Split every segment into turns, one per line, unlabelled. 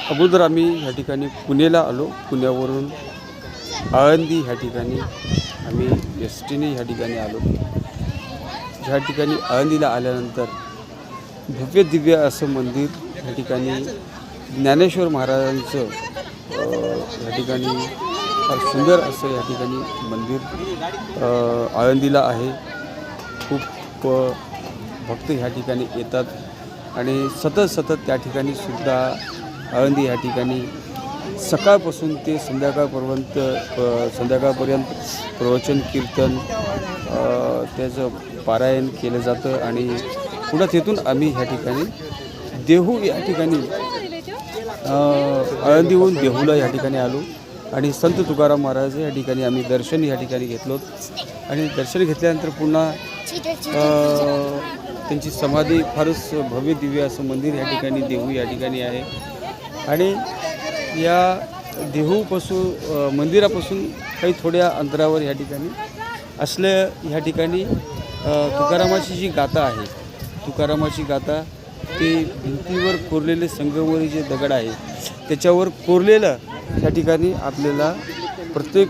अगोदर आम्ही ह्या ठिकाणी पुणेला आलो. पुण्यावरून आळंदी ह्या ठिकाणी आम्ही एस टीने ह्या ठिकाणी आलो. ह्या ठिकाणी आळंदीला आल्यानंतर भव्य दिव्य असं मंदिर ह्या ठिकाणी ज्ञानेश्वर महाराजांचं ह्या ठिकाणी फार सुंदर असं ह्या ठिकाणी मंदिर आळंदीला आहे. खूप भक्त ह्या ठिकाणी येतात आणि सतत त्या ठिकाणी सुद्धा आळंदी ह्या ठिकाणी सकाळपासून ते संध्याकाळपर्यंत प्रवचन कीर्तन त्याचं पारायण केलं जातं. आणि पुन्हा तिथून आम्ही ह्या ठिकाणी देहू या ठिकाणी आळंदीहून देहूला या ठिकाणी आलो आणि संत तुकाराम महाराज या ठिकाणी आम्ही दर्शन या ठिकाणी घेतलो. आणि दर्शन घेतल्यानंतर पुन्हा त्यांची समाधी फारच भव्य दिव्य असं मंदिर या ठिकाणी देहू या ठिकाणी आहे. आणि या देहूपासून मंदिरापासून काही थोड्या अंतरावर या ठिकाणी असल्या ह्या ठिकाणी तुकारामाची जी गाथा आहे, तुकारामाची गाथा ते भिंतीवर कोरलेले संगमरवरी जे दगड आहे त्याच्यावर कोरलेलं या ठिकाणी आपल्याला प्रत्येक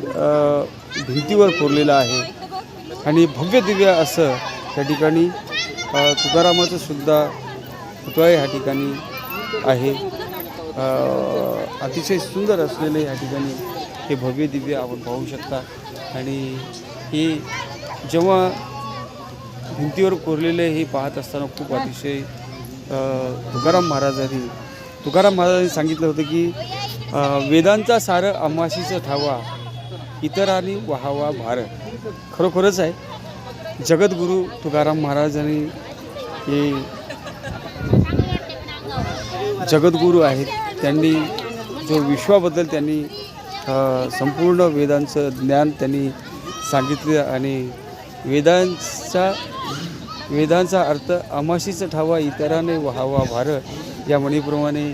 भिंतीवर कोरलेलं आहे. आणि भव्य दिव्य असं त्या ठिकाणी तुकारामाचं सुद्धा पुतळा ह्या ठिकाणी आहे. अतिशय सुंदर असलेले या ठिकाणी हे भव्य दिव्य आपण पाहू शकता. आणि हे जेव्हा भिंतीवर कोरलेले हे पाहत असताना खूप अतिशय तुकाराम महाराजांनी सांगितलं होतं की वेदांचा सार आम्हाशीचं ठावा, इतरांनी वहावा भार. खरोखरच आहे. जगद्गुरू तुकाराम महाराजांनी हे जगद्गुरू आहेत. त्यांनी जो विश्वाबद्दल त्यांनी संपूर्ण वेदांचं ज्ञान त्यांनी सांगितलं. आणि वेदांचा अर्थ आमाशीचं ठावा, इतराने वहावा भार या म्हणीप्रमाणे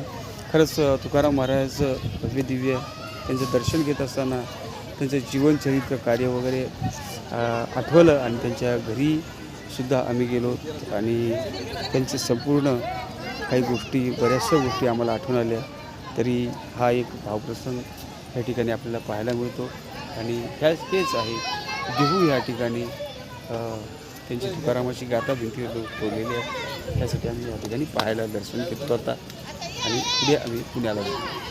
खरंच तुकाराम महाराजांचं भव्य दिव्य त्यांचं दर्शन घेत असताना त्यांचं जीवनचरित्र कार्य वगैरे आठवलं. आणि त्यांच्या घरीसुद्धा आम्ही गेलो आणि त्यांचे संपूर्ण काही गोष्टी, बऱ्याचशा गोष्टी आम्हाला आठवण आल्या. तरी हा एक भावप्रसंग या ठिकाणी आपल्याला पाहायला मिळतो. आणि हेच आहे देहू या ठिकाणी त्यांची तुकारामाची गाथा भिंतीवर कोरलेली आहे. त्यासाठी आम्ही या ठिकाणी पाहायला दर्शन घेतो आता आणि पुढे आम्ही पुण्याला जातो.